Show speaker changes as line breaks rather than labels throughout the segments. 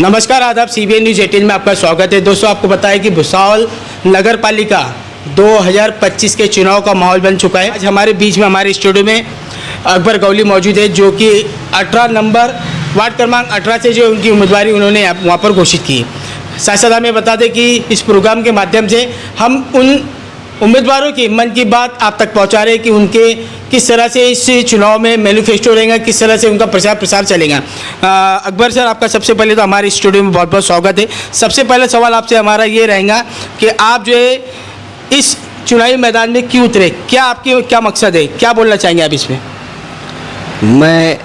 नमस्कार, आदाब। CBN news 18 में आपका स्वागत है। दोस्तों, आपको बताया कि भुसावल नगर पालिका 2025 के चुनाव का माहौल बन चुका है। आज हमारे बीच में हमारे स्टूडियो में अकबर गौली मौजूद है, जो कि 18 नंबर वार्ड क्रमांक 18 से जो उनकी उम्मीदवारी उन्होंने वहाँ पर घोषित की। साथ साथ हमें बता दें कि इस प्रोग्राम के माध्यम से हम उन उम्मीदवारों की मन की बात आप तक पहुंचा रहे हैं कि उनके किस तरह से इस चुनाव में मैनिफेस्टो रहेगा, किस तरह से उनका प्रचार प्रसार चलेगा। अकबर सर, आपका सबसे पहले तो हमारे स्टूडियो में बहुत बहुत स्वागत है। सबसे पहला सवाल आपसे हमारा ये रहेगा कि आप जो है इस चुनावी मैदान में क्यों उतरे, क्या मकसद है, क्या बोलना चाहेंगे आप इसमें?
मैं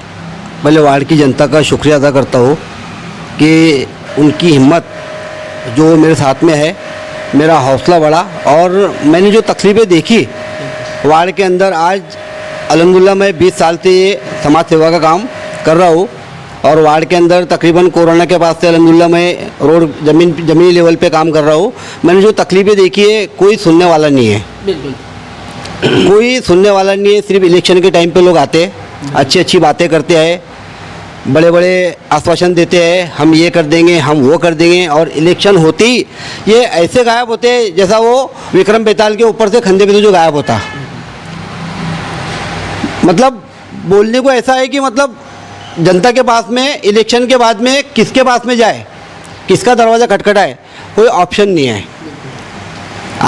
पहले वार्ड की जनता का शुक्रिया अदा करता हूँ कि उनकी हिम्मत जो मेरे साथ में है, मेरा हौसला बढ़ा और मैंने जो तकलीफ़ें देखी वार्ड के अंदर। आज अल्हम्दुलिल्लाह मैं 20 साल से ये समाज सेवा का काम कर रहा हूँ और वार्ड के अंदर तकरीबन कोरोना के बाद से अल्हम्दुलिल्लाह मैं रोड ज़मीनी लेवल पे काम कर रहा हूँ। मैंने जो तकलीफ़ें देखी है, कोई सुनने वाला नहीं है, कोई सुनने वाला नहीं है। सिर्फ इलेक्शन के टाइम पे लोग आते हैं, अच्छी अच्छी बातें करते हैं, बड़े बड़े आश्वासन देते हैं, हम ये कर देंगे, हम वो कर देंगे, और इलेक्शन होते ही ये ऐसे गायब होते हैं जैसा वो विक्रम बेताल के ऊपर से खंडे पे से जो गायब होता। मतलब बोलने को ऐसा है कि मतलब जनता के पास में इलेक्शन के बाद में किसके पास में जाए, किसका दरवाज़ा खटखटाए, कोई ऑप्शन नहीं है।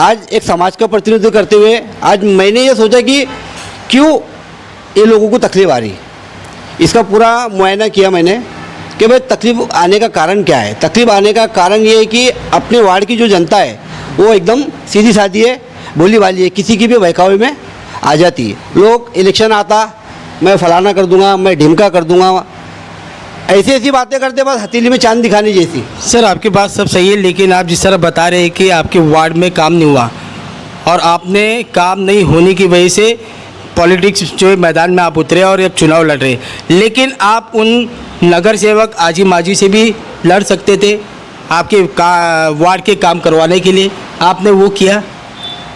आज एक समाज का प्रतिनिधित्व करते हुए आज मैंने ये सोचा कि क्यों ये लोगों को तकलीफ आ रही। इसका पूरा मुआयना किया मैंने कि भाई तकलीफ आने का कारण क्या है। तकलीफ आने का कारण ये है कि अपने वार्ड की जो जनता है वो एकदम सीधी सादी है, भोली भाली है, किसी की भी बहकावे में आ जाती है। लोग इलेक्शन आता, मैं फलाना कर दूंगा, मैं ढिमका कर दूंगा, ऐसी ऐसी बातें करते, बस हथेली में चांद दिखाने जैसी।
सर, आपकी बात सब सही है, लेकिन आप जिस तरह बता रहे हैं कि आपके वार्ड में काम नहीं हुआ और आपने काम नहीं होने की वजह से पॉलिटिक्स जो मैदान में आप उतरे और अब चुनाव लड़ रहे, लेकिन आप उन नगर सेवक आजी माजी से भी लड़ सकते थे आपके वार्ड के काम करवाने के लिए। आपने वो किया।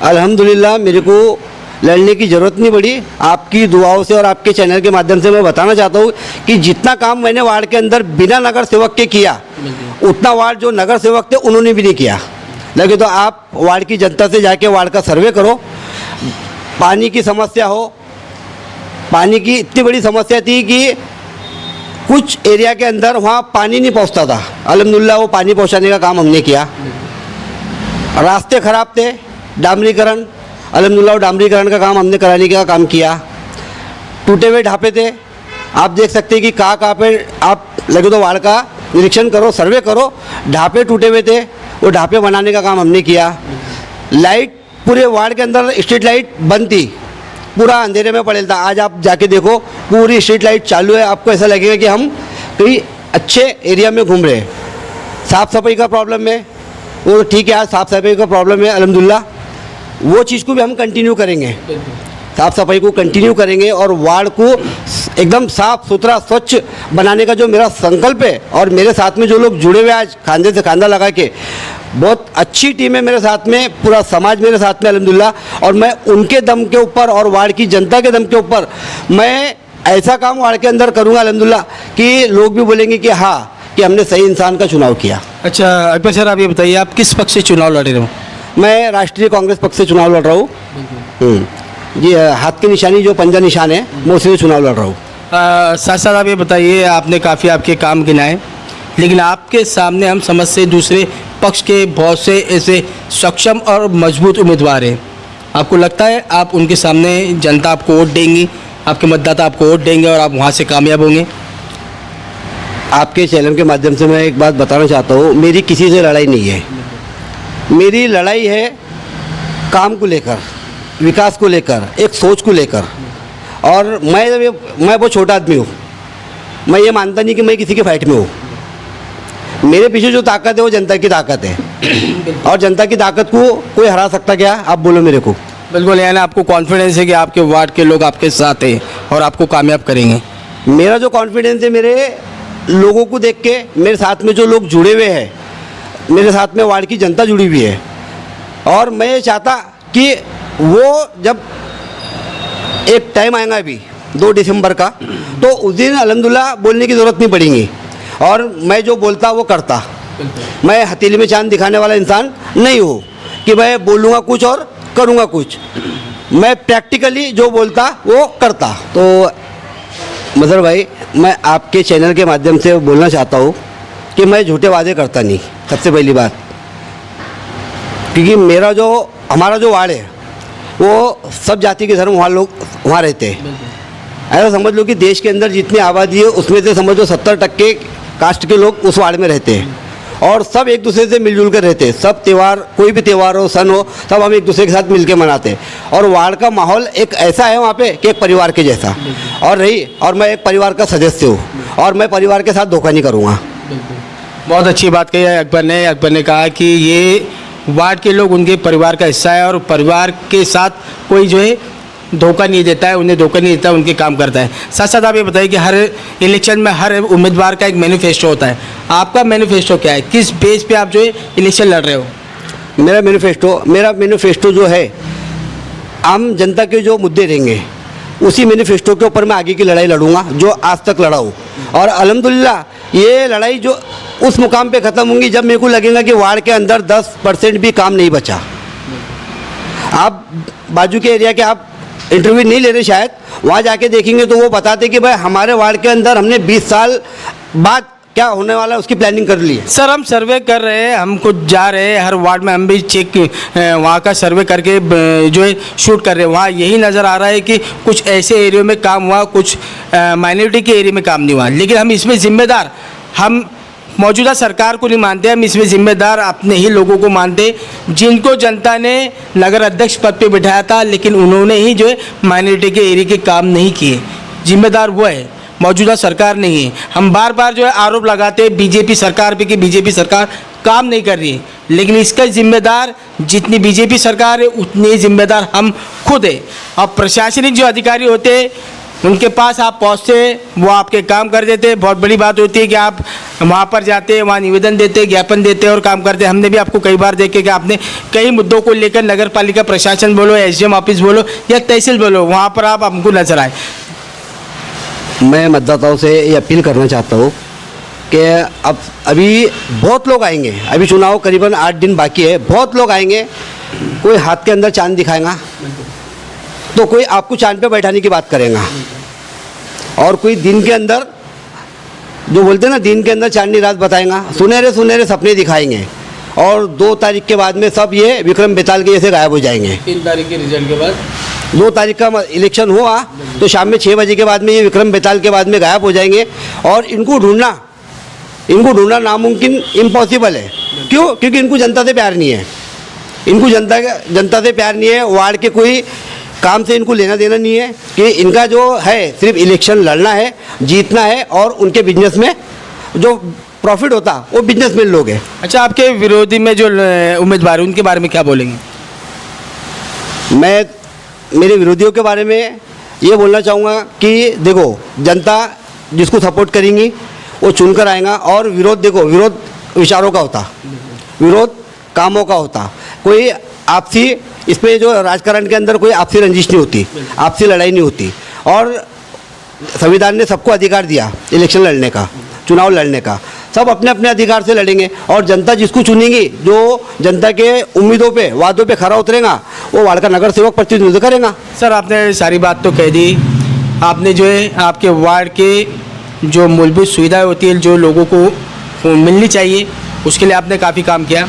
अल्हम्दुलिल्लाह मेरे को लड़ने की ज़रूरत नहीं पड़ी। आपकी दुआओं से और आपके चैनल के माध्यम से मैं बताना चाहता हूँ कि जितना काम मैंने वार्ड के अंदर बिना नगर सेवक के किया, उतना वार्ड जो नगर सेवक थे उन्होंने भी नहीं किया। लगे तो आप वार्ड की जनता से जाके वार्ड का सर्वे करो। पानी की समस्या हो, पानी की इतनी बड़ी समस्या थी कि कुछ एरिया के अंदर वहाँ पानी नहीं पहुँचता था। अल्हम्दुलिल्लाह वो पानी पहुँचाने का काम हमने किया। रास्ते ख़राब थे, डामरीकरण, अल्हम्दुलिल्लाह डामरीकरण का काम हमने कराने का काम किया। टूटे हुए ढापे थे, आप देख सकते हैं कि कहाँ पे आप लगे तो वार्ड का निरीक्षण करो, सर्वे करो, ढापे टूटे हुए थे, वो ढापे बनाने का काम हमने किया। लाइट पूरे वार्ड के अंदर स्ट्रीट लाइट बंद थी, पूरा अंधेरे में पड़ेल था। आज आप जाके देखो पूरी स्ट्रीट लाइट चालू है, आपको ऐसा लगेगा कि हम कहीं अच्छे एरिया में घूम रहे हैं। साफ़ सफाई का प्रॉब्लम है, वो ठीक है, आज साफ़ सफाई का प्रॉब्लम है अल्हम्दुलिल्लाह, वो चीज़ को भी हम कंटिन्यू करेंगे, साफ़ सफाई को कंटिन्यू करेंगे और वार्ड को एकदम साफ़ सुथरा स्वच्छ बनाने का जो मेरा संकल्प है। और मेरे साथ में जो लोग जुड़े हुए आज खांधे से खांधा लगा के, बहुत अच्छी टीम है मेरे साथ में, पूरा समाज मेरे साथ में अल्हम्दुलिल्लाह। और मैं उनके दम के ऊपर और वार्ड की जनता के दम के ऊपर मैं ऐसा काम वार्ड के अंदर करूँगा अल्हम्दुलिल्लाह कि लोग भी बोलेंगे कि हाँ, कि हमने सही इंसान का चुनाव किया।
अच्छा अकबर सर, आप ये बताइए, आप किस पक्ष से चुनाव लड़ रहे हो?
मैं राष्ट्रीय कांग्रेस पक्ष से चुनाव लड़ रहा हूँ। जी, हाथ की निशानी जो पंजा निशान है, मैं उसी से चुनाव लड़ रहा हूँ।
साथ साथ आप ये बताइए, आपने काफ़ी आपके काम गिनाए, लेकिन आपके सामने हम समझते हैं दूसरे पक्ष के बहुत से ऐसे सक्षम और मजबूत उम्मीदवार हैं। आपको लगता है आप उनके सामने जनता आपको वोट देंगी, आपके मतदाता आपको वोट देंगे और आप वहाँ से कामयाब होंगे?
आपके चैनल के माध्यम से मैं एक बात बताना चाहता हूँ, मेरी किसी से लड़ाई नहीं है। मेरी लड़ाई है काम को लेकर, विकास को लेकर, एक सोच को लेकर। और मैं बहुत छोटा आदमी हूँ, मैं ये मानता नहीं कि मैं किसी के फाइट में हूँ। मेरे पीछे जो ताकत है वो जनता की ताकत है और जनता की ताकत को कोई हरा सकता क्या? आप बोलो मेरे को।
बिल्कुल, यानी आपको कॉन्फिडेंस है कि आपके वार्ड के लोग आपके साथ हैं और आपको कामयाब करेंगे?
मेरा जो कॉन्फिडेंस है, मेरे लोगों को देख के, मेरे साथ में जो लोग जुड़े हुए हैं, मेरे साथ में वार्ड की जनता जुड़ी हुई है। और मैं ये चाहता कि वो जब एक टाइम आएगा अभी 2 दिसंबर का, तो उस दिन अल्हम्दुलिल्लाह बोलने की ज़रूरत नहीं पड़ेगी और मैं जो बोलता वो करता। मैं हथेली में चांद दिखाने वाला इंसान नहीं हूँ कि मैं बोलूँगा कुछ और करूँगा कुछ। मैं प्रैक्टिकली जो बोलता वो करता। तो मजहर भाई, मैं आपके चैनल के माध्यम से बोलना चाहता हूँ कि मैं झूठे वादे करता नहीं, सबसे पहली बात। क्योंकि हमारा जो वार्ड है वो सब जाति के धर्म वहाँ रहते हैं। ऐसा समझ लो कि देश के अंदर जितनी आबादी है उसमें से समझ लो 70% कास्ट के लोग उस वार्ड में रहते हैं और सब एक दूसरे से मिलजुल कर रहते हैं। सब त्यौहार, कोई भी त्यौहार हो, सन हो, सब हम एक दूसरे के साथ मिलकर मनाते हैं। और वार्ड का माहौल एक ऐसा है वहाँ पे कि एक परिवार के जैसा। और मैं एक परिवार का सदस्य हूँ और मैं परिवार के साथ धोखा नहीं करूँगा।
बहुत अच्छी बात कही है अकबर ने कहा कि ये वार्ड के लोग उनके परिवार का हिस्सा है और परिवार के साथ कोई जो है धोखा नहीं देता है, उन्हें धोखा नहीं देता है, उनके काम करता है। साथ साथ आप ये बताइए कि हर इलेक्शन में हर उम्मीदवार का एक मैनिफेस्टो होता है। आपका मैनिफेस्टो क्या है? किस बेस पे आप जो है इलेक्शन लड़ रहे हो?
मेरा मैनिफेस्टो जो है, आम जनता के जो मुद्दे रहेंगे उसी मैनिफेस्टो के ऊपर मैं आगे की लड़ाई लड़ूंगा जो आज तक लड़ा हूँ। और अल्हम्दुलिल्लाह ये लड़ाई जो उस मुकाम पे ख़त्म होंगी जब मेरे को लगेगा कि वार्ड के अंदर 10% भी काम नहीं बचा। आप बाजू के एरिया के आप इंटरव्यू नहीं ले रहे शायद, वहाँ जाके देखेंगे तो वो बताते कि भाई हमारे वार्ड के अंदर हमने 20 साल बाद क्या होने वाला है उसकी प्लानिंग कर ली है।
सर, हम सर्वे कर रहे हैं, हम कुछ जा रहे हैं हर वार्ड में, हम भी चेक वहाँ का सर्वे करके जो है शूट कर रहे हैं। वहाँ यही नज़र आ रहा है कि कुछ ऐसे एरिया में काम हुआ, कुछ माइनॉरिटी के एरिया में काम नहीं हुआ। लेकिन हम इसमें ज़िम्मेदार हम मौजूदा सरकार को नहीं मानते, हम इसमें ज़िम्मेदार अपने ही लोगों को मानते जिनको जनता ने नगर अध्यक्ष पद पे बिठाया था, लेकिन उन्होंने ही जो है माइनॉरिटी के एरिया के काम नहीं किए। जिम्मेदार वो है, मौजूदा सरकार नहीं है। हम बार बार जो है आरोप लगाते हैं बीजेपी सरकार पे कि बीजेपी सरकार काम नहीं कर रही है, लेकिन इसका जिम्मेदार जितनी बीजेपी सरकार है उतने ही जिम्मेदार हम खुद है। और प्रशासनिक जो अधिकारी होते हैं उनके पास आप पहुँचते, वो आपके काम कर देते। बहुत बड़ी बात होती है कि आप वहाँ पर जाते, वहाँ निवेदन देते, ज्ञापन देते और काम करते। हमने भी आपको कई बार देखे कि आपने कई मुद्दों को लेकर नगर पालिका प्रशासन बोलो, एसडीएम ऑफिस बोलो या तहसील बोलो, वहाँ पर आप हमको नजर आए।
मैं मतदाताओं से ये अपील करना चाहता हूँ कि अब अभी बहुत लोग आएंगे, अभी चुनाव करीबन 8 दिन बाकी है, बहुत लोग आएंगे। कोई हाथ के अंदर चांद दिखाएगा तो कोई आपको चांद पे बैठाने की बात करेगा और कोई दिन के अंदर जो बोलते हैं ना, दिन के अंदर चांदनी रात बताएगा, सुनहरे सुनहरे सपने दिखाएंगे और 2 तारीख के बाद में सब ये विक्रम बेताल के जैसे गायब हो जाएंगे।
3 तारीख के रिजल्ट के बाद
2 तारीख का इलेक्शन हुआ तो शाम में 6 बजे के बाद में ये विक्रम बेताल के बाद में गायब हो जाएंगे और इनको ढूंढना नामुमकिन, इम्पॉसिबल है। क्यों? क्योंकि इनको जनता से प्यार नहीं है, इनको जनता से प्यार नहीं है, वार्ड के कोई काम से इनको लेना देना नहीं है कि इनका जो है सिर्फ इलेक्शन लड़ना है, जीतना है और उनके बिजनेस में जो प्रॉफिट होता वो बिजनेसमैन लोग हैं।
अच्छा, आपके विरोधी में जो उम्मीदवार हैं उनके बारे में क्या बोलेंगे?
मैं मेरे विरोधियों के बारे में ये बोलना चाहूँगा कि देखो, जनता जिसको सपोर्ट करेंगी वो चुनकर आएगा। और विरोध विचारों का होता, विरोध कामों का होता। कोई आपसी इसमें जो राजकारण के अंदर कोई आपसी रंजिश नहीं होती, आपसी लड़ाई नहीं होती। और संविधान ने सबको अधिकार दिया इलेक्शन लड़ने का, चुनाव लड़ने का। सब अपने अपने अधिकार से लड़ेंगे और जनता जिसको चुनेगी, जो जनता के उम्मीदों पे, वादों पे खरा उतरेगा, वो वार्ड का नगर सेवक प्रतिनिधित्व करेगा।
सर, आपने सारी बात तो कह दी। आपने जो है आपके वार्ड के जो मूलभूत सुविधाएं होती है जो लोगों को मिलनी चाहिए, उसके लिए आपने काफ़ी काम किया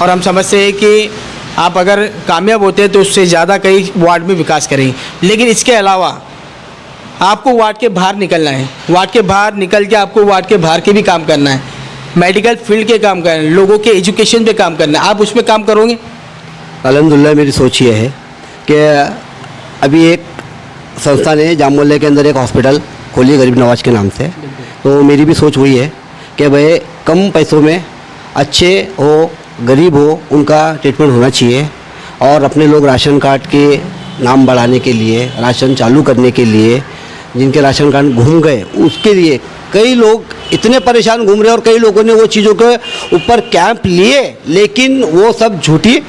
और हम समझते हैं कि आप अगर कामयाब होते हैं तो उससे ज़्यादा कई वार्ड में विकास करेंगे। लेकिन इसके अलावा आपको वार्ड के बाहर निकलना है, वार्ड के बाहर निकल के आपको वार्ड के बाहर के भी काम करना है, मेडिकल फील्ड के काम करना है, लोगों के एजुकेशन पे काम करना है। आप उस पर काम करोगे?
अल्हम्दुलिल्लाह मेरी सोच ये है कि अभी एक संस्था ने जाम मोहल्ले के अंदर एक हॉस्पिटल खोली गरीब नवाज के नाम से, तो मेरी भी सोच वही है कि भाई कम पैसों में अच्छे हो, गरीब हो, उनका ट्रीटमेंट होना चाहिए। और अपने लोग राशन कार्ड के नाम बढ़ाने के लिए, राशन चालू करने के लिए, जिनके राशन कार्ड घूम गए उसके लिए कई लोग इतने परेशान घूम रहे हैं और कई लोगों ने वो चीज़ों के ऊपर कैंप लिए, लेकिन वो सब झूठी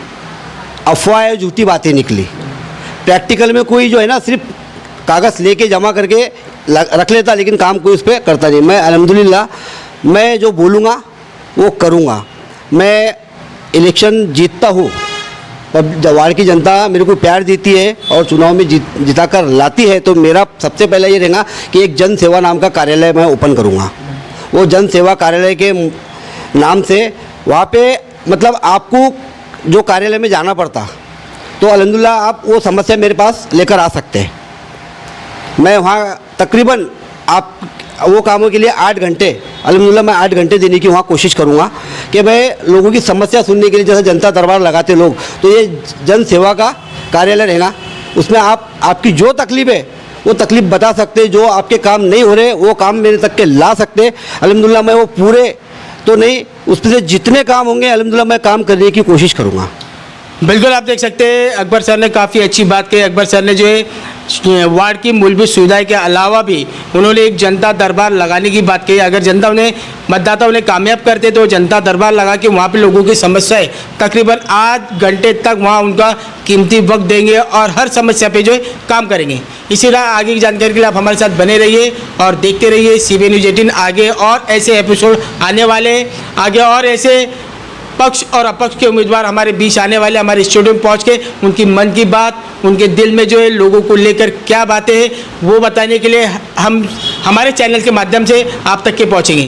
अफवाह है, झूठी बातें निकली। प्रैक्टिकल में कोई जो है ना सिर्फ कागज़ लेके जमा करके रख लेता, लेकिन काम कोई उस पर करता नहीं। मैं अल्हम्दुलिल्लाह मैं जो बोलूँगा वो करूँगा। मैं इलेक्शन जीतता हूँ, अब वार्ड की जनता मेरे को प्यार देती है और चुनाव में जिताकर लाती है, तो मेरा सबसे पहले ये रहेगा कि एक जन सेवा नाम का कार्यालय मैं ओपन करूँगा। वो जन सेवा कार्यालय के नाम से वहाँ पे मतलब आपको जो कार्यालय में जाना पड़ता, तो अल्हम्दुलिल्लाह आप वो समस्या मेरे पास लेकर आ सकते हैं। मैं वहाँ तकरीबन आप वो कामों के लिए 8 घंटे, अल्हम्दुलिल्लाह मैं 8 घंटे देने की वहाँ कोशिश करूँगा कि मैं लोगों की समस्या सुनने के लिए, जैसे जनता दरबार लगाते लोग, तो ये जन सेवा का कार्यालय रहेगा। उसमें आप आपकी जो तकलीफ है वो तकलीफ बता सकते, जो आपके काम नहीं हो रहे वो काम मेरे तक के ला सकते। अल्हम्दुलिल्लाह मैं वो पूरे तो नहीं, उसमें से जितने काम होंगे अल्हम्दुलिल्लाह मैं काम करने की कोशिश करूँगा।
बिल्कुल, आप देख सकते हैं अकबर सर ने काफ़ी अच्छी बात कही। अकबर सर ने जो है वार्ड की मूलभूत सुविधाएं के अलावा भी उन्होंने एक जनता दरबार लगाने की बात कही। अगर जनता उन्हें, मतदाता उन्हें कामयाब करते तो जनता दरबार लगा के वहाँ पे लोगों की समस्याएं तकरीबन 8 घंटे तक वहाँ उनका कीमती वक्त देंगे और हर समस्या पे जो है काम करेंगे। इसी तरह आगे की जानकारी के लिए आप हमारे साथ बने रहिए और देखते रहिए CBA News 18। आगे और ऐसे एपिसोड आने वाले हैं, आगे और ऐसे पक्ष और अपक्ष के उम्मीदवार हमारे बीच आने वाले, हमारे स्टूडियो में पहुंच के उनकी मन की बात, उनके दिल में जो है लोगों को लेकर क्या बातें हैं वो बताने के लिए हम हमारे चैनल के माध्यम से आप तक के पहुंचेंगे।